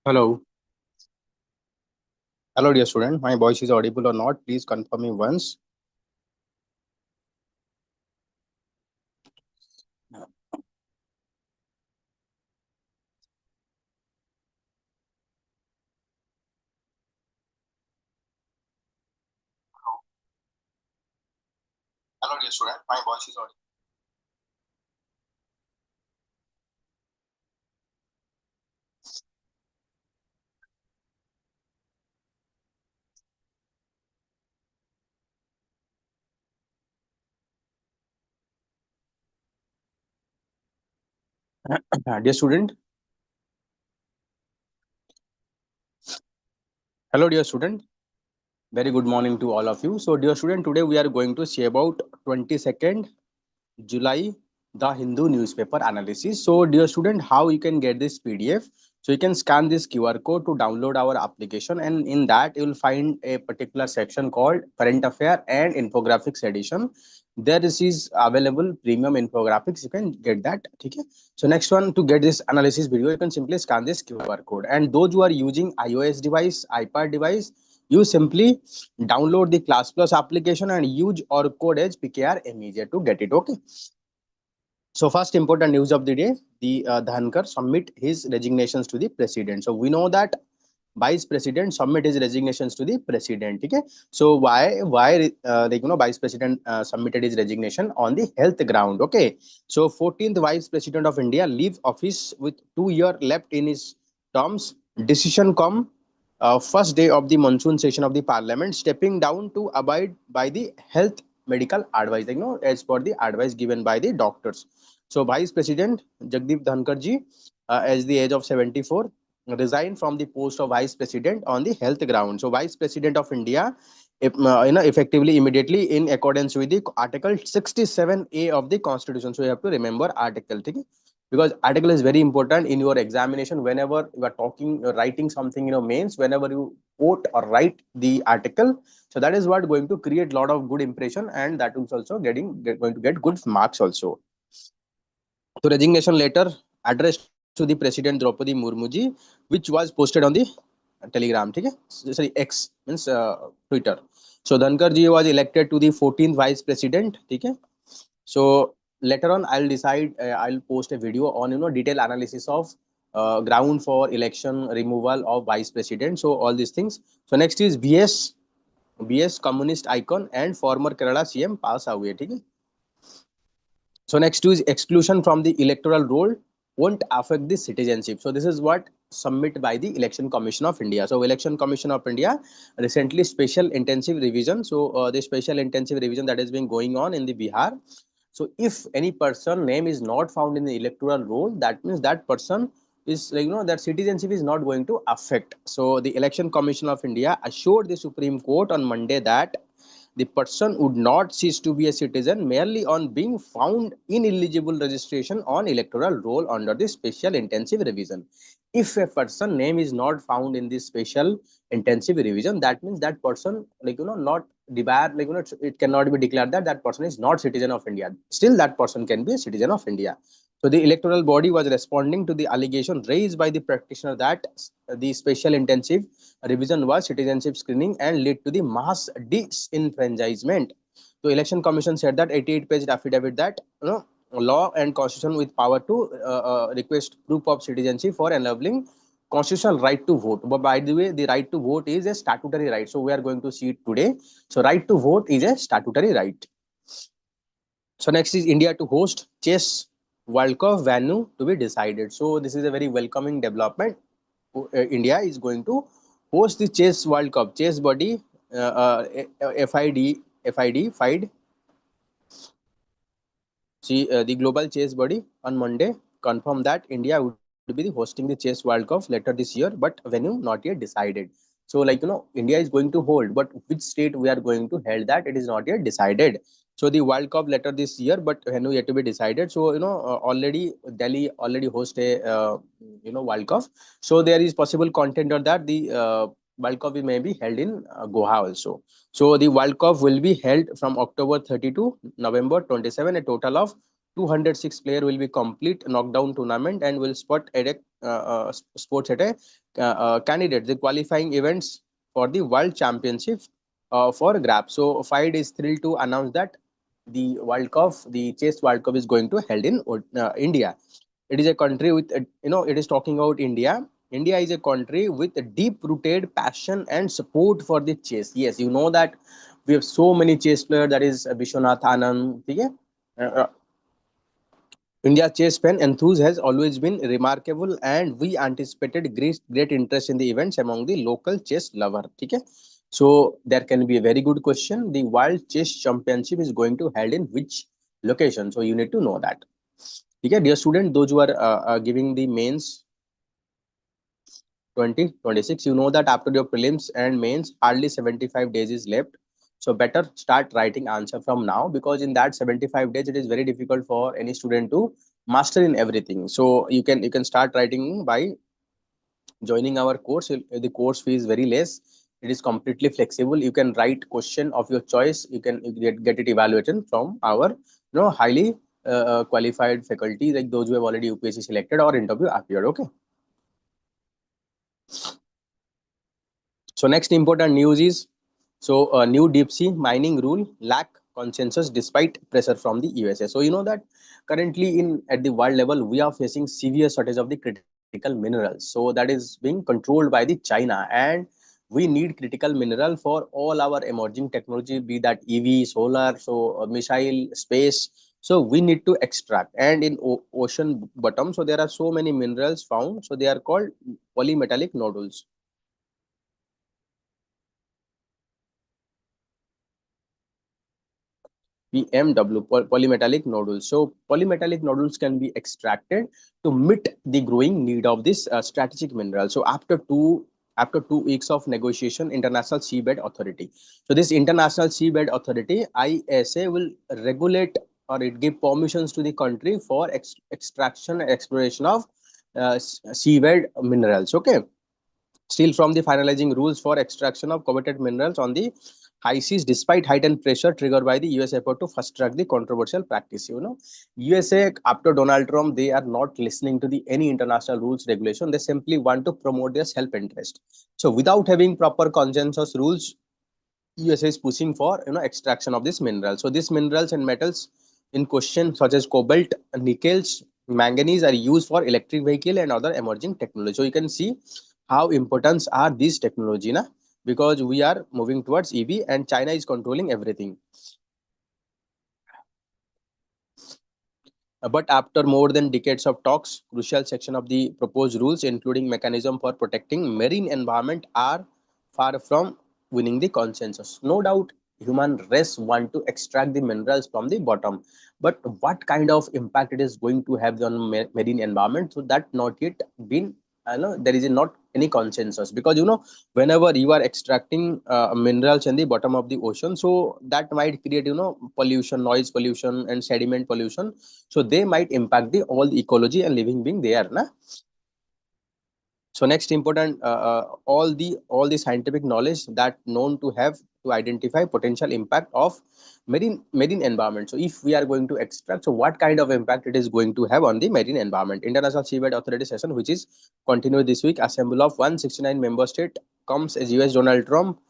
Hello. Hello, dear student. My voice is audible or not? Please confirm me once. Hello, dear student. My voice is audible. Dear student. Hello, dear student. Very good morning to all of you. So, dear student, today we are going to see about 22nd July, the Hindu newspaper analysis. So, dear student, how you can get this PDF? So, you can scan this QR code to download our application, and in that you will find a particular section called Current Affair and Infographics Edition. There is available premium infographics. You can get that. Okay. So, next one, to get this analysis video, you can simply scan this QR code. And those who are using iOS device, iPad device, you simply download the Class Plus application and use our code as PKR immediate to get it. Okay. So first important news of the day, the Dhankar submit his resignations to the president. So we know that vice president submit his resignations to the president. Okay. So why vice president submitted his resignation on the health ground. Okay. So 14th vice president of India leaves office with 2 years left in his terms. Decision come first day of the monsoon session of the parliament, stepping down to abide by the health medical advice, as per the advice given by the doctors. So Vice President Jagdeep Dhankar ji, at the age of 74, resigned from the post of Vice President on the health ground. So Vice President of India, effectively immediately in accordance with the Article 67A of the Constitution. So you have to remember article, okay? Because article is very important in your examination. Whenever you are talking, you're writing something, mains, whenever you quote or write the article, so that is what going to create a lot of good impression, and that is also going to get good marks also. So resignation letter addressed to the President Draupadi Murmu ji, which was posted on the Telegram, okay? Sorry, X means Twitter. So Dhankar ji was elected to the 14th Vice President, okay? So later on, I'll decide. I'll post a video on detailed analysis of ground for election removal of Vice President. So all these things. So next is BS communist icon and former Kerala CM pass away, okay? So next is exclusion from the electoral roll won't affect the citizenship. So this is what submit by the Election Commission of India. So Election Commission of India recently special intensive revision. So the special intensive revision that has been going on in the Bihar. So if any person name is not found in the electoral roll, that means that person is that citizenship is not going to affect. So the Election Commission of India assured the Supreme Court on Monday that the person would not cease to be a citizen merely on being found ineligible registration on electoral roll under the special intensive revision. If a person name is not found in this special intensive revision, that means that person not declared, it cannot be declared that that person is not citizen of India. Still that person can be a citizen of India. So the electoral body was responding to the allegation raised by the practitioner that the special intensive revision was citizenship screening and led to the mass disenfranchisement. So election commission said that 88-page affidavit that law and constitution with power to request proof of citizenship for enabling constitutional right to vote. But by the way, the right to vote is a statutory right. So we are going to see it today. So right to vote is a statutory right. So next is India to host chess World Cup venue to be decided. So this is a very welcoming development. India is going to host the chess World Cup. Chess body FID see the global chess body on Monday confirmed that India would be hosting the chess World Cup later this year, but venue not yet decided. So India is going to hold, but which state we are going to hold that it is not yet decided. So the World Cup later this year, but venue yet to be decided. So already Delhi already host a World Cup. So there is possible contender that the World Cup may be held in Goa also. So the World Cup will be held from October 30 to November 27, a total of 206 player will be complete knockdown tournament and will spot at a sports at a candidate the qualifying events for the world championship for grab. So FIDE is thrilled to announce that the World Cup, the chess World Cup, is going to held in India. It is a country with it is talking about India. India is a country with a deep rooted passion and support for the chess. Yes, you know that we have so many chess players, that is Vishwanath Anand, okay? India chess fan enthusiasm has always been remarkable, and we anticipated great interest in the events among the local chess lover. Okay, so there can be a very good question. The World Chess Championship is going to held in which location? So you need to know that. Okay, dear student, those who are giving the mains 2026, you know that after your prelims and mains, hardly 75 days is left. So better start writing answer from now, because in that 75 days, it is very difficult for any student to master in everything. So you can start writing by joining our course. The course fee is very less. It is completely flexible. You can write question of your choice. You can get it evaluated from our highly qualified faculty, like those who have already UPSC selected or interview appeared. Okay. So next important news is, so a new deep sea mining rule lack consensus despite pressure from the USA. So you know that currently in at the world level we are facing severe shortage of the critical minerals. So that is being controlled by the China, and we need critical mineral for all our emerging technology, be that EV, solar, so missile, space. So we need to extract, and in ocean bottom, so there are so many minerals found. So they are called polymetallic nodules. PMW, polymetallic nodules. So polymetallic nodules can be extracted to meet the growing need of this strategic mineral. So after 2 weeks of negotiation, International Seabed Authority. So this International Seabed Authority (ISA) will regulate, or it give permissions to the country for extraction and exploration of seabed minerals. Okay, still from the finalizing rules for extraction of coveted minerals on the high seas despite heightened pressure triggered by the US effort to fast track the controversial practice. USA after Donald Trump, they are not listening to the any international rules regulation. They simply want to promote their self interest. So without having proper consensus rules, USA is pushing for extraction of this mineral. So these minerals and metals in question, such as cobalt, nickels, manganese, are used for electric vehicle and other emerging technology. So you can see how important are these technology, na? Because we are moving towards EV and China is controlling everything. But after more than decades of talks, crucial section of the proposed rules, including mechanism for protecting marine environment, are far from winning the consensus. No doubt, human race want to extract the minerals from the bottom, but what kind of impact it is going to have on marine environment? So that not yet been, there is not any consensus, because whenever you are extracting minerals in the bottom of the ocean, so that might create pollution, noise pollution, and sediment pollution. So they might impact the all the ecology and living being there, na? So next important, all the scientific knowledge that known to have to identify potential impact of marine environment. So if we are going to extract, so what kind of impact it is going to have on the marine environment? International Seabed Authority session, which is continued this week, assemble of 169 member state, comes as US Donald Trump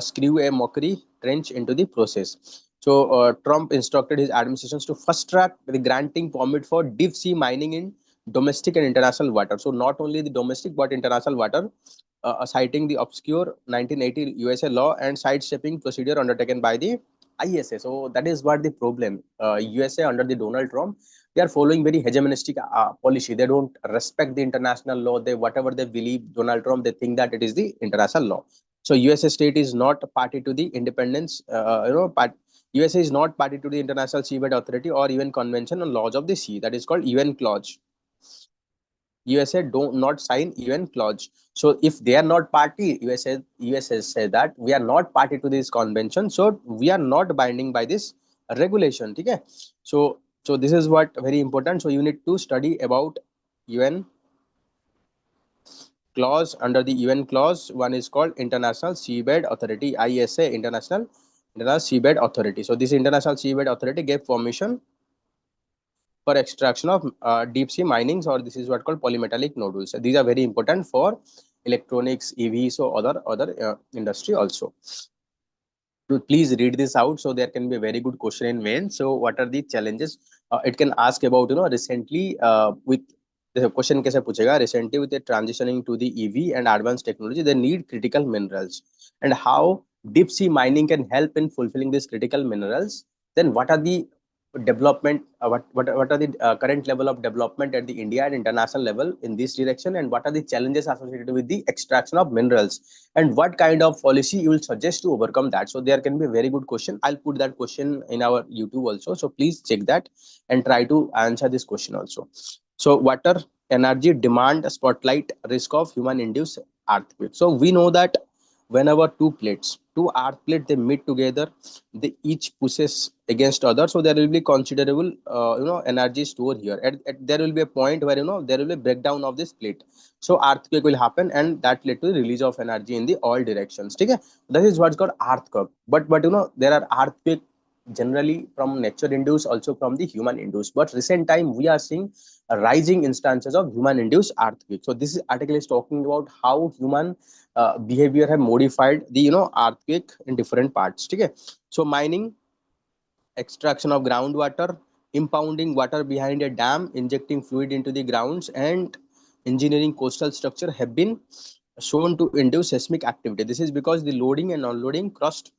screw a mockery trench into the process. So Trump instructed his administrations to fast track the granting permit for deep sea mining in domestic and international water. So not only the domestic but international water, citing the obscure 1980 USA law and sidestepping procedure undertaken by the ISA. So that is what the problem. USA under the Donald Trump, they are following very hegemonistic policy. They don't respect the international law. They whatever they believe, Donald Trump, they think that it is the international law. So USA state is not party to the independence. USA is not party to the International Seabed Authority or even Convention on Laws of the Sea. That is called UN clause. USA do not sign UN clause. So if they are not party, USA say that we are not party to this convention, so we are not binding by this regulation. Okay. So this is what very important. So you need to study about UN clause. Under the UN clause, one is called International Seabed Authority, ISA, International Seabed Authority. So this International Seabed Authority gave permission for extraction of deep sea minings, or this is what called polymetallic nodules. These are very important for electronics, EVs, or other industry also. To please read this out, so there can be a very good question in main. So what are the challenges? It can ask about, recently with the question kaise puchega, recently with the transitioning to the EV and advanced technology, they need critical minerals, and how deep sea mining can help in fulfilling these critical minerals. Then what are the development, what are the current level of development at the India and international level in this direction, and what are the challenges associated with the extraction of minerals, and what kind of policy you will suggest to overcome that. So there can be a very good question. I'll put that question in our YouTube also, so please check that and try to answer this question also. So water energy demand spotlight risk of human induced earthquake. So we know that whenever two earth plate, they meet together, they each pushes against other, so there will be considerable energy stored here. There will be a point where there will be breakdown of this plate, so earthquake will happen, and that led to the release of energy in the all directions. Okay, that is what's called earthquake. But there are earthquake generally from nature induced, also from the human induced, but recent time we are seeing a rising instances of human induced earthquake. So this article is talking about how human behavior have modified the earthquake in different parts. Okay, so mining, extraction of groundwater, impounding water behind a dam, injecting fluid into the grounds, and engineering coastal structure have been shown to induce seismic activity. This is because the loading and unloading crust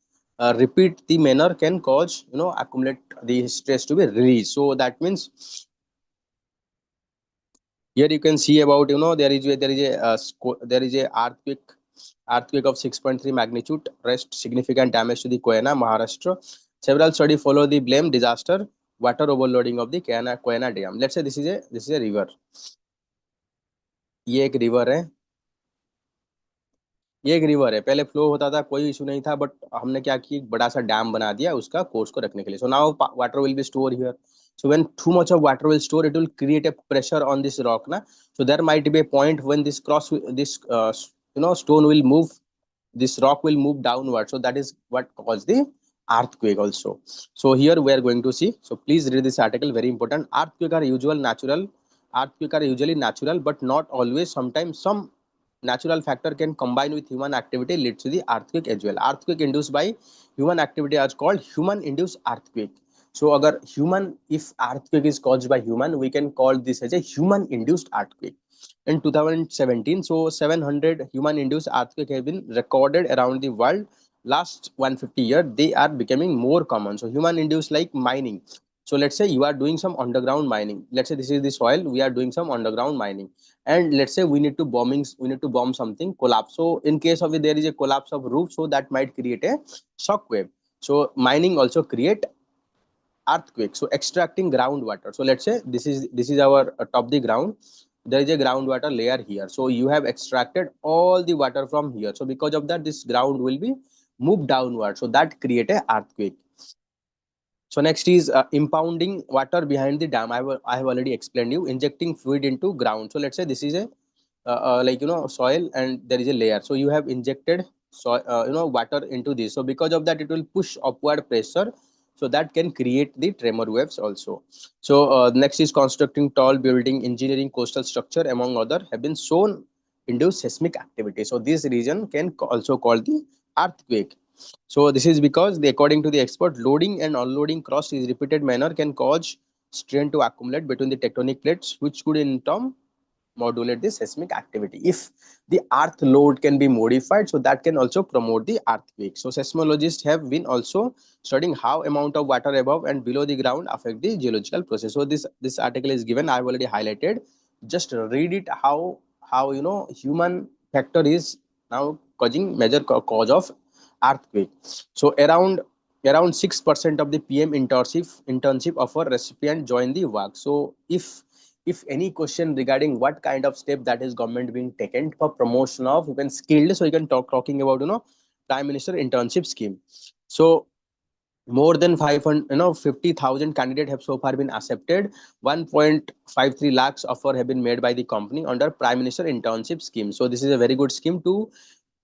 repeat the manner can cause accumulate the stress to be released. So that means here you can see about there is a earthquake of 6.3 magnitude rest significant damage to the Koyana, Maharashtra. Several studies follow the blame disaster water overloading of the Koyana dam. Let's say this is a river. ये एक river है, ये एक river है, पहले flow होता था, कोई इशू नहीं था, बट हमने क्या किया, एक बड़ा सा डैम बना दिया उसका कोर्स को रखने के लिए. So now water will be store here. So when too much of water will store, it will create a pressure on this rock na. So there might be a point when this stone will move, this rock will move downward, so that is what caused the earthquake also. So here we are going to see, so please read this article, very important. Earthquake are usually natural, but not always. Sometimes some natural factor can combine with human activity leads to the earthquake as well. Earthquake induced by human activity is called human induced earthquake. So agar human, if earthquake is caused by human, we can call this as a human induced earthquake. In 2017, so 700 human induced earthquake have been recorded around the world. Last 150 years they are becoming more common. So human induced, like mining. So let's say you are doing some underground mining. Let's say this is the soil, we are doing some underground mining, and let's say we need to bomb something, collapse. So in case of it, there is a collapse of roof, so that might create a shock wave. So mining also create earthquake. So extracting groundwater, so let's say this is our top the ground, there is a groundwater layer here, so you have extracted all the water from here, so because of that this ground will be moved downward, so that create a earthquake. So next is impounding water behind the dam. I have already explained you. Injecting fluid into ground. So let's say this is a like soil, and there is a layer. So you have injected soil, water into this. So because of that, it will push upward pressure. So that can create the tremor waves also. So next is constructing tall building, engineering coastal structure, among other, have been shown induce seismic activity. So this region can also call the earthquake. So this is because, according to the expert, loading and unloading cross is repeated manner can cause strain to accumulate between the tectonic plates, which could in turn modulate the seismic activity. If the earth load can be modified, so that can also promote the earthquake. So seismologists have been also studying how amount of water above and below the ground affect the geological process. So this article is given, I have already highlighted. Just read it, how human factor is now causing major cause of earthquake. So around 6% of the PM internship offer recipient join the work. So if any question regarding what kind of step that is government being taken for promotion of even skilled, so you can talking about prime minister internship scheme. So more than 500 50,000 candidates have so far been accepted. 1.53 lakhs offer have been made by the company under prime minister internship scheme. So this is a very good scheme to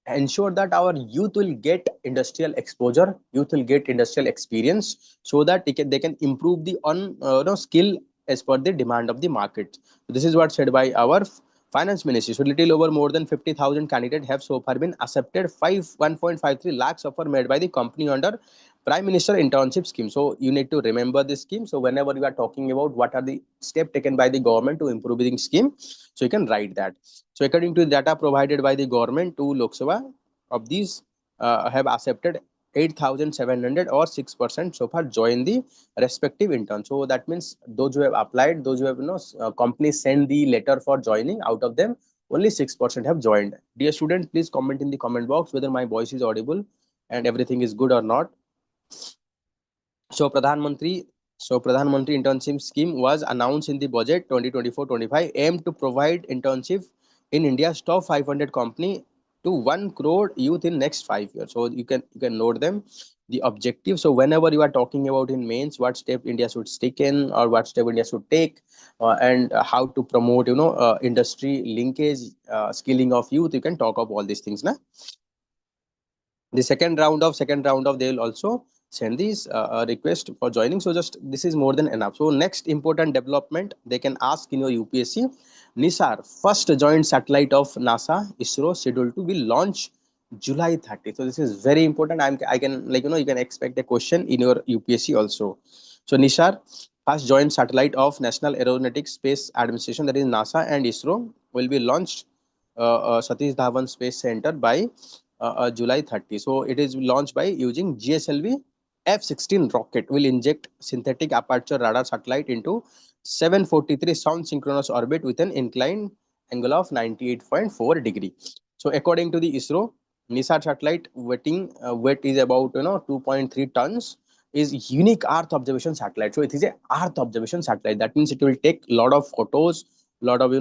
ensure that our youth will get industrial exposure, youth will get industrial experience, so that they can improve the on skill as per the demand of the market. So this is what said by our finance ministry. So little over more than 50,000 candidates have so far been accepted. 1.53 lakhs offer made by the company under Prime Minister Internship Scheme. So you need to remember this scheme. So whenever you are talking about what are the steps taken by the government to improve the scheme, so you can write that. So according to data provided by the government to Lok Sabha, of these have accepted 8,700 or 6% so far join the respective intern. So that means those who have applied, those who have companies send the letter for joining, out of them only 6% have joined. Dear student, please comment in the comment box whether my voice is audible and everything is good or not. So Pradhan Mantri Internship Scheme was announced in the budget 2024-25, aimed to provide internship in India's top 500 company to 1 crore youth in next 5 years. So you can note them, the objective. So whenever you are talking about in mains, what step India should take in, or what step India should take, and how to promote industry linkage, skilling of youth, you can talk of all these things. Na? The second round of they will also send these request for joining. So just this is more than enough. So next important development they can ask in your UPSC, nisar first joint satellite of NASA ISRO scheduled to be launched July 30. So this is very important. I can, like, you can expect a question in your UPSC also. So nisar first joint satellite of National Aeronautics Space Administration, that is NASA and ISRO, will be launched Satish Dhawan Space Center by July 30. So it is launched by using GSLV F-16 rocket. Will inject synthetic aperture radar satellite into 743 sound synchronous orbit with an inclined angle of 98.4 degree. So according to the ISRO, NISAR satellite weight is about 2.3 tons. Is unique Earth observation satellite. So it is a Earth observation satellite. That means it will take a lot of photos, lot of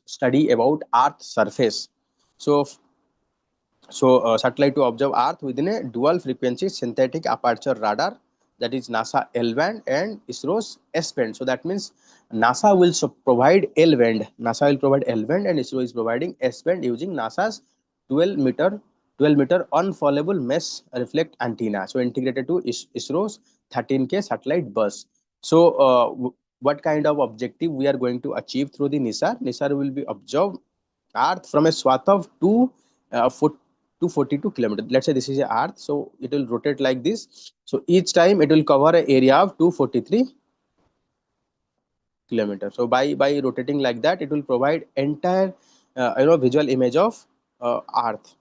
study about Earth surface. So satellite to observe Earth within a dual frequency synthetic aperture radar, that is NASA L-band and ISRO's S-band. So that means NASA will provide L-band. NASA will provide L-band and ISRO is providing S-band using NASA's 12-meter unfallable mesh reflect antenna. So integrated to ISRO's 13K satellite bus. So what kind of objective we are going to achieve through the NISAR? NISAR will be observed Earth from a swath of 242 kilometers. Let's say this is a Earth, so it will rotate like this. So each time it will cover an area of 243 kilometers. So by rotating like that, it will provide entire visual image of Earth.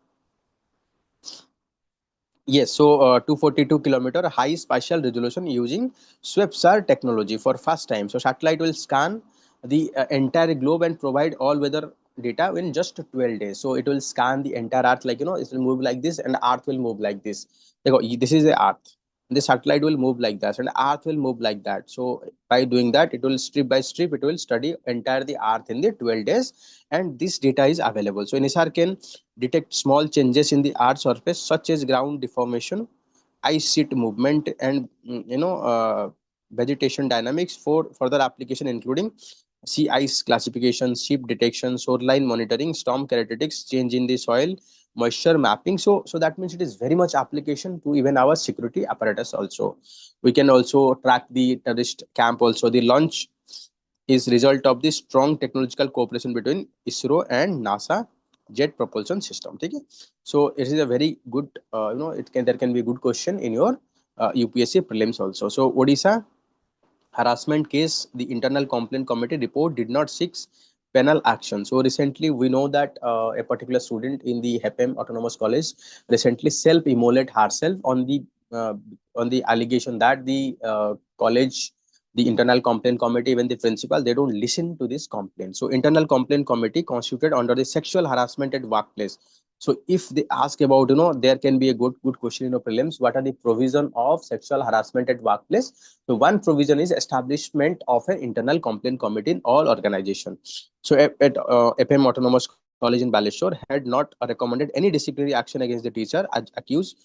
Yes, so 242-kilometer high spatial resolution using SWEPSAR technology for first time. So satellite will scan the entire globe and provide all weather data in just 12 days. So it will scan the entire Earth, like, it will move like this and Earth will move like this. This is the Earth. The satellite will move like that and Earth will move like that. So by doing that, it will strip by strip, it will study entire the Earth in the 12 days, and this data is available. So NISAR can detect small changes in the Earth's surface such as ground deformation, ice sheet movement, and vegetation dynamics for further application including sea ice classification, ship detection, shoreline monitoring, storm characteristics, change in the soil, moisture mapping. So that means it is very much application to even our security apparatus also. We can also track the terrorist camp also. The launch is result of the strong technological cooperation between ISRO and NASA jet propulsion system. Okay? So it is a very good, there can be a good question in your UPSC prelims also. So Odisha harassment case, the internal complaint committee report did not seek penal action. So recently we know that a particular student in the HEPM autonomous college recently self immolate herself uh, on the allegation that the college, the internal complaint committee, even the principal, they don't listen to this complaint. So internal complaint committee constituted under the sexual harassment at workplace. So if they ask about, there can be a good question in the prelims, what are the provision of sexual harassment at workplace? So one provision is establishment of an internal complaint committee in all organizations. So at FM Autonomous College in Baleshwar had not recommended any disciplinary action against the teacher accused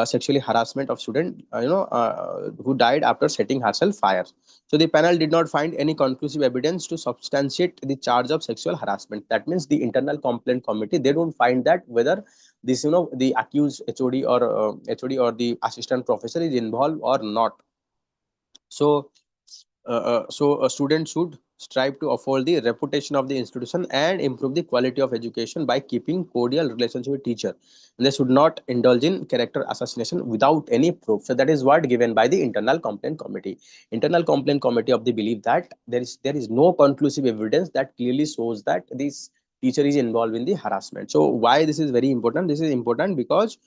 sexually harassment of student, who died after setting herself fire. So the panel did not find any conclusive evidence to substantiate the charge of sexual harassment. That means the internal complaint committee, they don't find that whether this, the accused HOD or HOD or the assistant professor is involved or not. So a student should strive to uphold the reputation of the institution and improve the quality of education by keeping cordial relationship with teacher. They should not indulge in character assassination without any proof. So that is what given by the internal complaint committee. Internal complaint committee of the belief that there is no conclusive evidence that clearly shows that this teacher is involved in the harassment. So why this is very important? This is important because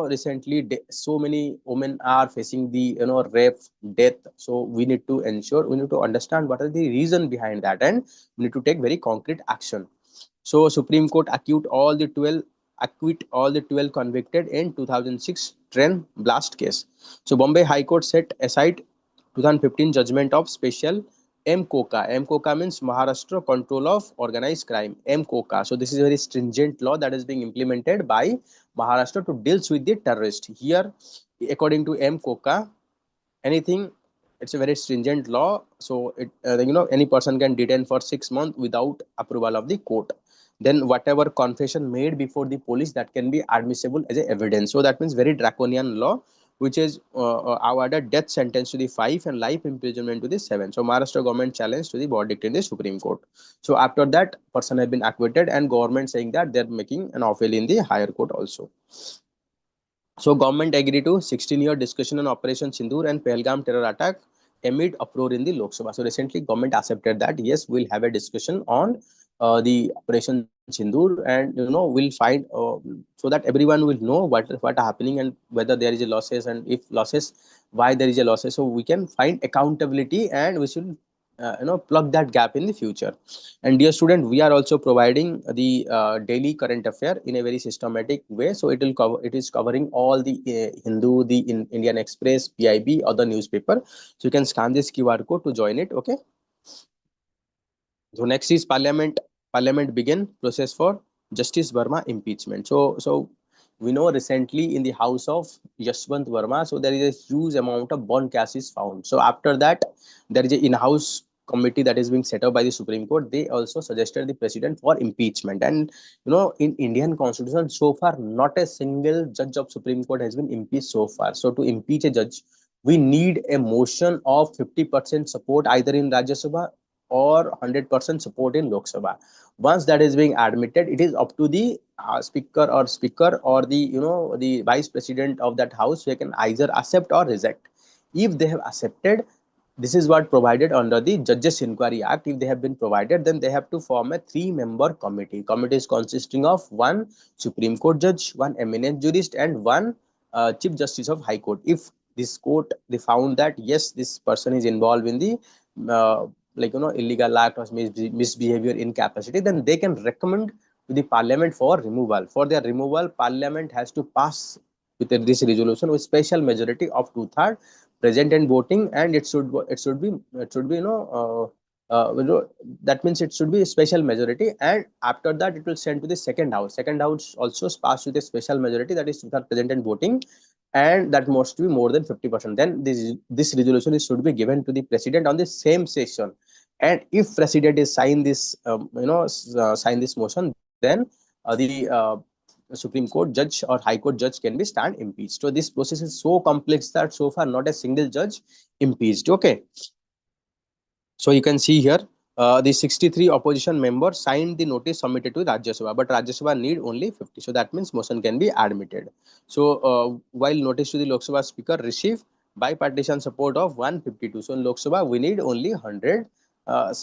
recently so many women are facing the rape, death. So we need to ensure, we need to understand what are the reason behind that, and we need to take very concrete action. So Supreme Court acquit all the 12 convicted in 2006 train blast case. So Bombay High Court set aside 2015 judgment of special MCOCA. MCOCA means Maharashtra Control of Organized Crime. MCOCA. So this is a very stringent law that is being implemented by Maharashtra to deals with the terrorist. Here, according to MCOCA, anything, it's a very stringent law. So any person can detain for 6 months without approval of the court. Then whatever confession made before the police, that can be admissible as a evidence. So that means very draconian law, which is awarded death sentence to the 5 and life imprisonment to the 7. So Maharashtra government challenged to the verdict in the Supreme Court. So after that, person has been acquitted, and government saying that they're making an appeal in the higher court also. So government agreed to 16-year discussion on Operation Sindoor and Pahalgam terror attack amid uproar in the Lok Sabha. So recently government accepted that yes, we'll have a discussion on the Operation Sindoor, and we'll find so that everyone will know what are happening and whether there is a losses, and if losses, why there is a losses. So we can find accountability, and we should plug that gap in the future. And dear student, we are also providing the daily current affair in a very systematic way. So it is covering all the Hindu, the Indian Express, PIB, other newspaper. So you can scan this QR code to join it. Okay. So next is Parliament. Parliament begin process for Justice Verma impeachment. So we know recently in the house of Yashwant Verma, so there is a huge amount of bond cash is found. So after that, there is an in-house committee that is being set up by the Supreme Court. They also suggested the president for impeachment. And in Indian constitution, so far not a single judge of Supreme Court has been impeached so far. So to impeach a judge, we need a motion of 50% support either in Rajya Sabha or 100% support in Lok Sabha. Once that is being admitted, it is up to the speaker or the the vice president of that house. They can either accept or reject. If they have accepted, this is what provided under the Judges Inquiry Act. If they have been provided, then they have to form a 3-member committee. Committee is consisting of one Supreme Court judge, one eminent jurist, and one Chief Justice of High Court. If this court they found that yes, this person is involved in the uh, illegal act or misbehavior, incapacity, then they can recommend to the parliament for removal. For their removal, parliament has to pass with this resolution with special majority of 2/3 present and voting, and it should be that means it should be a special majority, and after that it will send to the second house also pass with a special majority, that is 2/3 present and voting, and that must be more than 50%. Then this resolution should be given to the president on the same session, and if president is sign this motion, then the Supreme Court judge or High Court judge can be stand impeached. So this process is so complex that so far not a single judge impeached. Okay. So you can see here, the 63 opposition members signed the notice submitted to Rajya Sabha, but Rajya Sabha need only 50. So that means motion can be admitted. So while notice to the Lok Sabha Speaker received bipartisan support of 152. So in Lok Sabha, we need only 100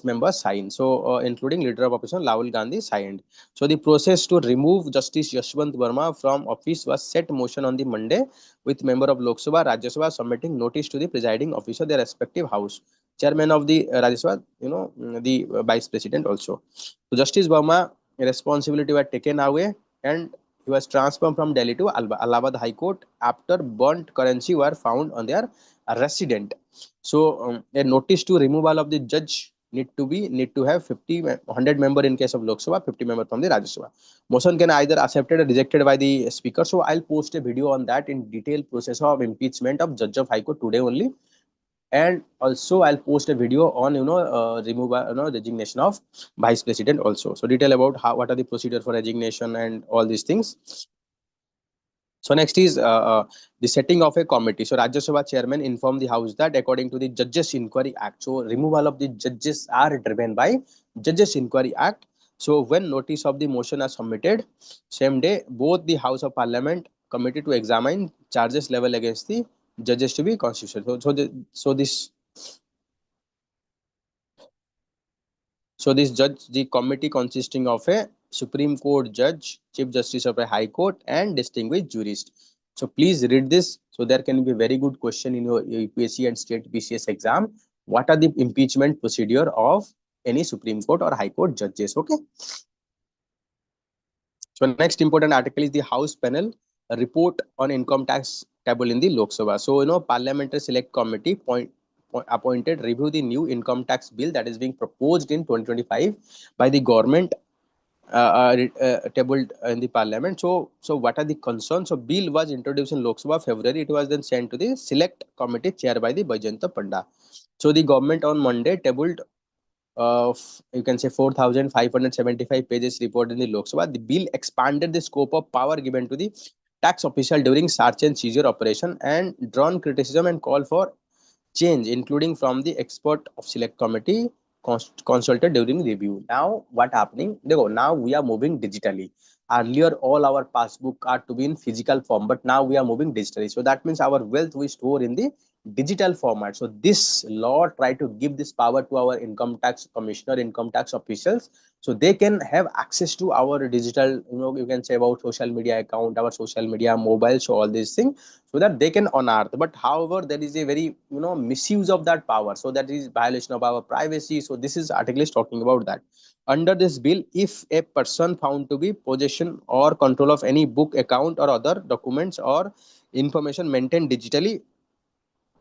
members signed. So including leader of opposition Rahul Gandhi signed. So the process to remove Justice Yashwant Verma from office was set motion on the Monday, with member of Lok Sabha, Rajya Sabha submitting notice to the presiding officer, their respective house. Chairman of the Rajya Sabha, the vice president also. So Justice Verma responsibility were taken away, and he was transferred from Delhi to Allahabad High Court after burnt currency were found on their resident. So a notice to removal of the judge need to have 100 member in case of Lok Sabha, 50 member from the Rajya Sabha. Motion can either accepted or rejected by the speaker. So I'll post a video on that in detailed process of impeachment of judge of High Court today only, and also I'll post a video on removal, resignation of vice president also. So detail about how what are the procedure for resignation and all these things. So next is the setting of a committee. So Rajya Sabha chairman informed the House that according to the Judges Inquiry Act, so removal of the judges are driven by Judges Inquiry Act. So when notice of the motion are submitted, same day both the House of Parliament committee to examine charges level against the judges to be constitutional. So this judge, the committee consisting of a Supreme Court judge, Chief Justice of a High Court, and distinguished jurist. So please read this. So there can be a very good question in your UPSC and state BCS exam. What are the impeachment procedure of any Supreme Court or High Court judges? Okay. So next important article is the House panel report on income tax table in the Lok Sabha. So Parliamentary Select Committee appointed review the new income tax bill that is being proposed in 2025 by the government, tabled in the parliament. So what are the concerns? So bill was introduced in Lok Sabha February. It was then sent to the select committee chaired by the Bajanta Panda. So the government on Monday tabled, you can say, 4,575 pages report in the Lok Sabha. The bill expanded the scope of power given to the tax official during search and seizure operation and drawn criticism and call for change, including from the expert of select committee consulted during review. Now, what happening? Now we are moving digitally. Earlier, all our passbook are to be in physical form, but now we are moving digitally. So that means our wealth we store in the digital format. So this law try to give this power to our income tax commissioner, income tax officials, so they can have access to our digital, you can say, about social media account, our social media mobile, so all these things, so that they can unearth. But however, there is a very misuse of that power, so that is violation of our privacy. So this is article is talking about that. Under this bill, if a person found to be possession or control of any book, account, or other documents or information maintained digitally,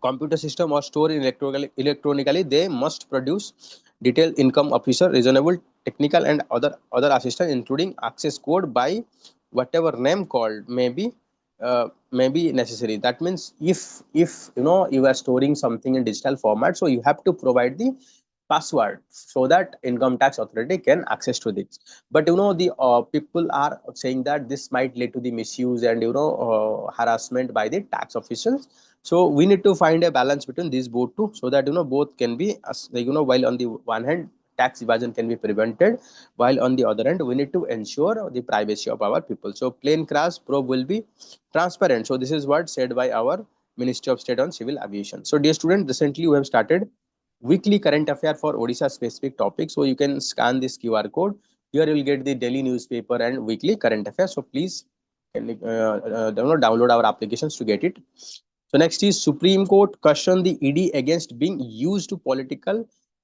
computer system, or stored electronically, they must produce detailed income officer reasonable technical and other assistance, including access code by whatever name called may be necessary. That means if you are storing something in digital format, so you have to provide the password so that income tax authority can access to this. But the people are saying that this might lead to the misuse and harassment by the tax officials. So we need to find a balance between these both two, so that both can be while on the one hand tax evasion can be prevented, while on the other hand we need to ensure the privacy of our people. So plane crash probe will be transparent. So this is what said by our Ministry of State on Civil Aviation. So dear student, recently we have started weekly current affair for Odisha specific topic. So you can scan this QR code. Here you will get the daily newspaper and weekly current affairs. So please can download our applications to get it. So next is Supreme Court cautioned the ED against being used to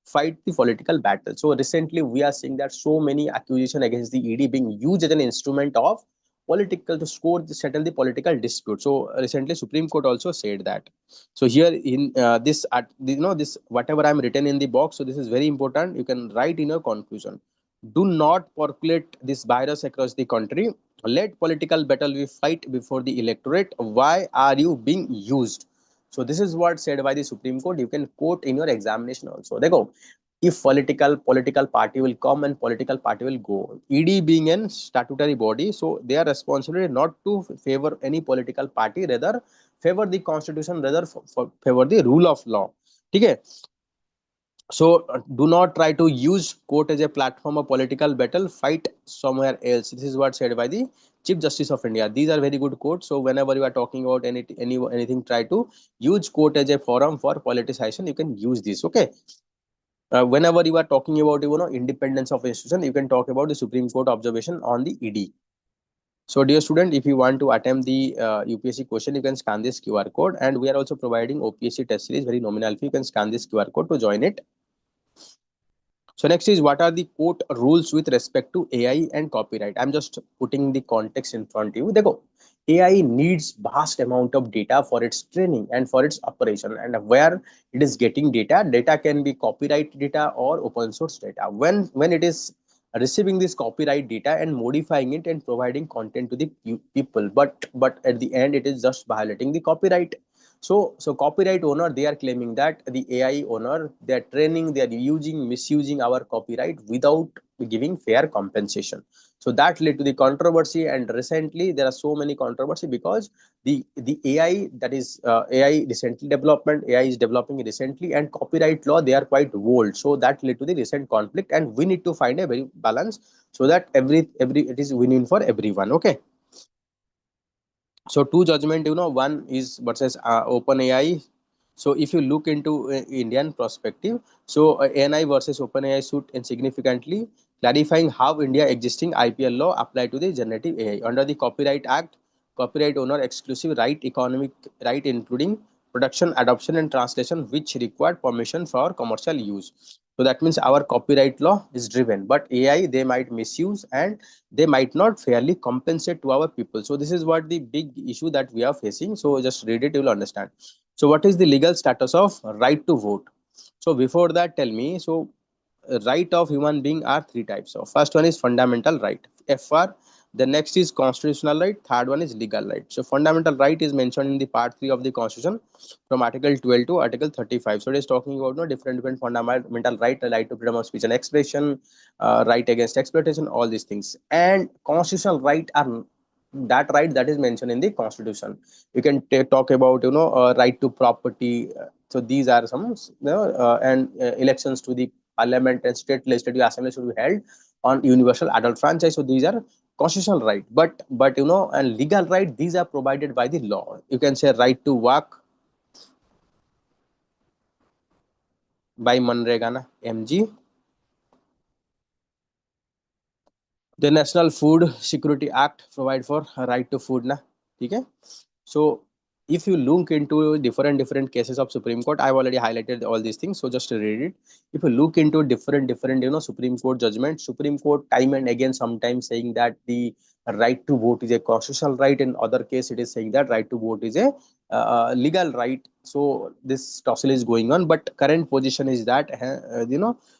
fight the political battle. So recently we are seeing that so many accusations against the ED being used as an instrument of political to settle the political dispute. So recently Supreme Court also said that. So here in this this whatever I'm written in the box, so this is very important. You can write in your conclusion. Do not percolate this virus across the country. Let political battle we fight before the electorate. Why are you being used? So this is what said by the Supreme Court. You can quote in your examination also. They go, if political party will come and political party will go. ED being a statutory body, so they are responsible not to favor any political party, rather favor the constitution, rather favor the rule of law. Okay. So do not try to use court as a platform of political battle. Fight somewhere else. This is what said by the Chief Justice of India. These are very good quotes. So whenever you are talking about anything, try to use court as a forum for politicization. You can use this. Okay. Whenever you are talking about independence of institution, you can talk about the Supreme Court observation on the ED. So dear student, if you want to attempt the UPSC question, you can scan this QR code, and we are also providing OPSC test series very nominal fee. You can scan this QR code to join it. So next is, what are the court rules with respect to AI and copyright? I'm just putting the context in front of you. They go, AI needs vast amount of data for its training and for its operation, and where it is getting data can be copyright data or open source data. When it is receiving this copyright data and modifying it and providing content to the people, but at the end it is just violating the copyright. So copyright owner, they are claiming that the AI owner, they are training, they are misusing our copyright without giving fair compensation. So that led to the controversy, and recently there are so many controversy because the AI, that is AI recently development, AI is developing recently, and copyright law, they are quite old. So that led to the recent conflict, and we need to find a very balance so that every it is win-win for everyone. Okay. So two judgment, one is versus OpenAI. So if you look into Indian perspective, so ANI versus OpenAI suit insignificantly clarifying how India existing IPL law apply to the generative AI under the Copyright Act. Copyright owner exclusive right, economic right, including production, adoption, and translation, which required permission for commercial use. So that means our copyright law is driven, but AI, they might misuse, and they might not fairly compensate to our people. So this is what the big issue that we are facing. So just read it, you will understand. So what is the legal status of right to vote? So before that, tell me, so right of human being are three types. So first one is fundamental right, FR. The next is constitutional right. Third one is legal right. So fundamental right is mentioned in the part 3 of the constitution, from article 12 to article 35. So it is talking about different fundamental right, the right to freedom of speech and expression, right against exploitation, all these things. And constitutional right are that right that is mentioned in the constitution. You can talk about right to property. So these are some and elections to the parliament and state legislative assembly should be held on universal adult franchise. So these are constitutional right, but and legal right, these are provided by the law. You can say right to work by Manrega na, MG. The National Food Security Act provide for right to food na. Okay. So if you look into different cases of Supreme Court, I've already highlighted all these things, so just read it. If you look into different Supreme Court judgment, Supreme Court time and again sometimes saying that the right to vote is a constitutional right, in other case it is saying that right to vote is a legal right. So this tussle is going on, but current position is that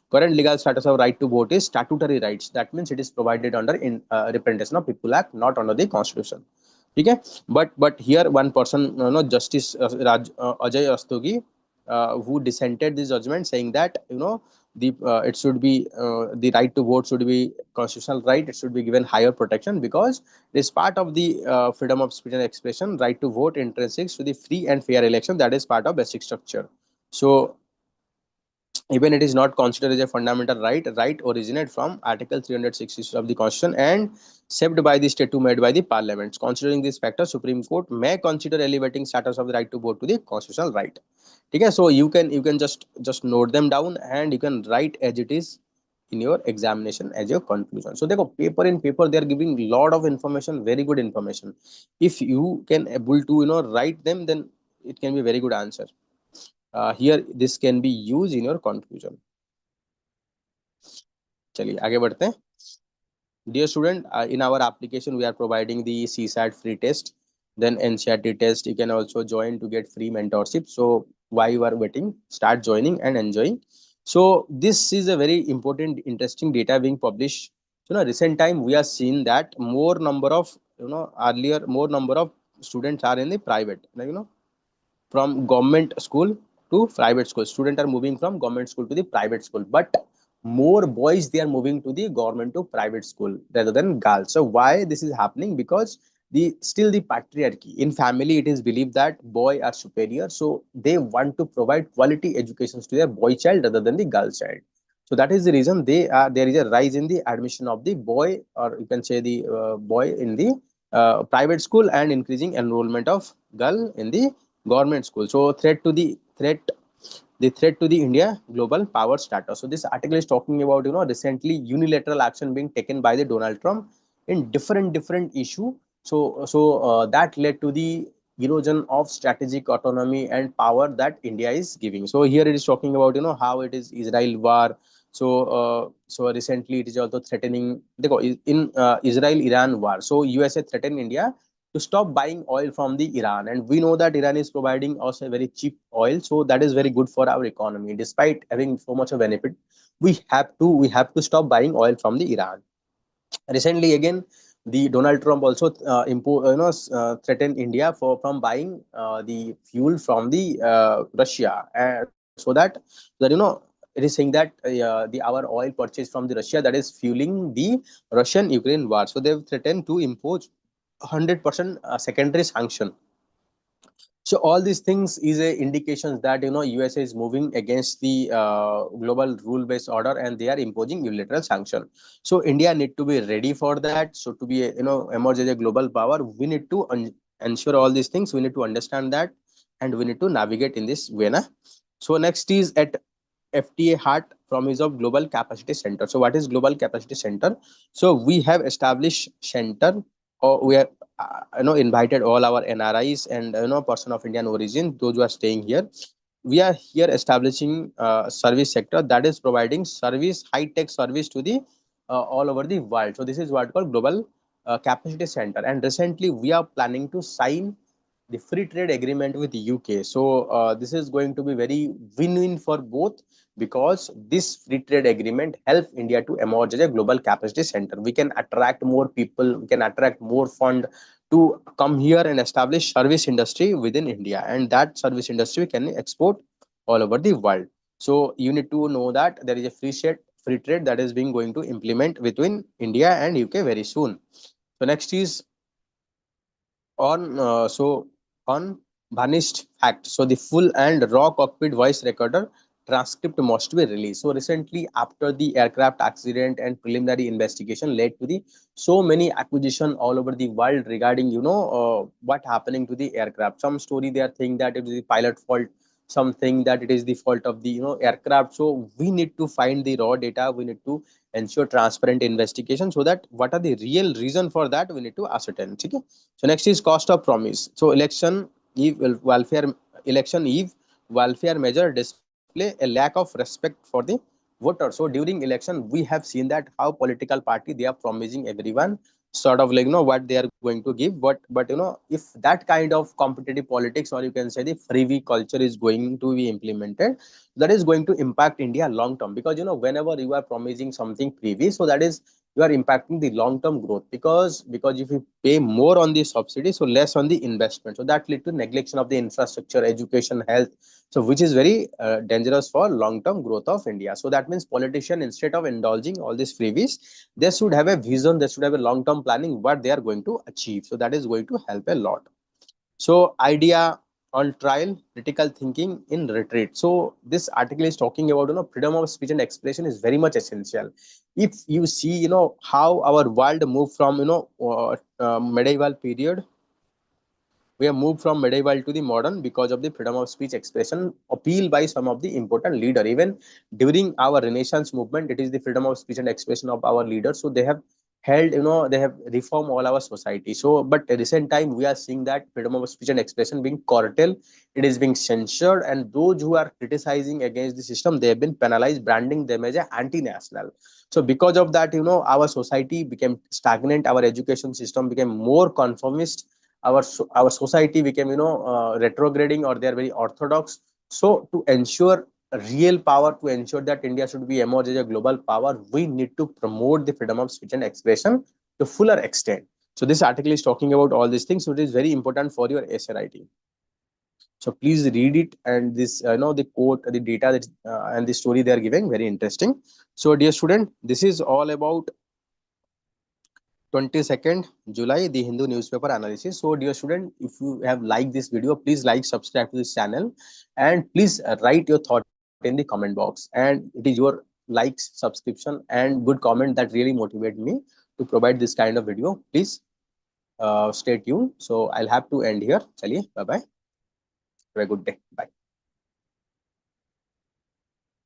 current legal status of right to vote is statutory rights. That means it is provided under in Representation of People Act, not under the Constitution. Okay. But here one person, Justice Ajay Rastogi, who dissented this judgment, saying that the it should be the right to vote should be constitutional right. It should be given higher protection because it is part of the freedom of speech and expression. Right to vote intrinsic to the free and fair election, that is part of basic structure. So even it is not considered as a fundamental right, right originate from article 360 of the constitution and shaped by the statute made by the parliaments. Considering this factor, Supreme Court may consider elevating status of the right to vote to the constitutional right. Okay. So you can just note them down, and you can write as it is in your examination as your conclusion. So देखो, paper in paper they are giving lot of information, very good information. If you can able to write them, then it can be very good answer. Here this can be used in your conclusion. चलिए आगे बढ़ते हैं. Dear student, in our application we are providing the CSAT free test, then NCERT test. You can also join to get free mentorship. So why you are waiting, start joining and enjoying. So this is a very important interesting data being published. Recent time we are seeing that more number of earlier more number of students are in the private, like from government school to private school. Students are moving from government school to the private school, but more boys they are moving to the government to private school rather than girls. So why this is happening? Because the still the patriarchy in family, it is believed that boy are superior, so they want to provide quality educations to their boy child rather than the girl child. So that is the reason there is a rise in the admission of the boy, or you can say the boy in the private school, and increasing enrollment of girl in the government school. So threat to the India global power status. So this article is talking about recently unilateral action being taken by the Donald Trump in different issue. So that led to the erosion of strategic autonomy and power that India is giving. So here it is talking about how it is Israel war. So recently it is also threatening in Israel Iran war. So USA threatened India to stop buying oil from the Iran. And we know that Iran is providing us a very cheap oil, so that is very good for our economy. Despite having so much of benefit, we have to stop buying oil from the Iran. Recently, again, the Donald Trump also threatened India for from buying the fuel from the Russia, so that it is saying that the our oil purchase from the Russia, that is fueling the Russian Ukraine war. So they've threatened to impose 100% secondary sanction. So all these things is a indications that USA is moving against the global rule based order, and they are imposing unilateral sanction. So India need to be ready for that. So to be emerge as a global power, we need to ensure all these things. We need to understand that, and we need to navigate in this way na? So next is at FTA Heart Promise of Global Capacity Center. So what is Global Capacity Center? So we have established center, or we have invited all our NRIs and person of Indian origin, those who are staying here. We are here establishing service sector that is providing service, high tech service to the all over the world. So this is what called Global Capacity Center. And recently we are planning to sign the free trade agreement with UK. So this is going to be very win-win for both, because this free trade agreement help India to emerge as a global capacity center. We can attract more people, we can attract more fund to come here and establish service industry within India, and that service industry can export all over the world. So you need to know that there is a free trade that is being going to implement between India and UK very soon. So next is on vanished fact. So the full and raw cockpit voice recorder transcript must be released. So recently, after the aircraft accident and preliminary investigation led to the so many acquisition all over the world regarding what happening to the aircraft. Some story they are saying that it is the pilot fault, something that it is the fault of the aircraft. So we need to find the raw data. We need to ensure transparent investigation, so that what are the real reason for that we need to ascertain. Okay? So next is cost of promise. So election eve welfare measure display a lack of respect for the voter. So during election, we have seen that how political party they are promising everyone sort of like what they are going to give. But if that kind of competitive politics, or you can say the freebie culture is going to be implemented, that is going to impact India long term. Because whenever you are promising something freebie, so that is you are impacting the long term growth, because if you pay more on the subsidy, so less on the investment, so that lead to neglection of the infrastructure, education, health, so which is very dangerous for long term growth of India. So that means politician, instead of indulging all these freebies, they should have a vision, they should have a long term planning what they are going to achieve. So that is going to help a lot. So idea on trial, critical thinking in retreat. So this article is talking about freedom of speech and expression is very much essential. If you see how our world moved from medieval period, we have moved from medieval to the modern because of the freedom of speech expression appeal by some of the important leader. Even during our Renaissance movement, it is the freedom of speech and expression of our leaders. So they have held, they have reformed all our society. So but at recent time we are seeing that freedom of speech and expression being curtailed, it is being censored, and those who are criticizing against the system, they have been penalized, branding them as a anti-national. So because of that, our society became stagnant, our education system became more conformist, our society became retrograding, or they are very orthodox. So to ensure real power, to ensure that India should be emerge as a global power, we need to promote the freedom of speech and expression to fuller extent. So this article is talking about all these things, so it is very important for your essay writing. So please read it, and this the quote, the data that and the story they are giving, very interesting. So dear student, this is all about 22nd July, the Hindu newspaper analysis. So, dear student, if you have liked this video, please like, subscribe to this channel, and please write your thought in the comment box. And it is your likes, subscription, and good comment that really motivate me to provide this kind of video. Please stay tuned. So, I'll have to end here. Chaliye, bye bye. Have a good day. Bye.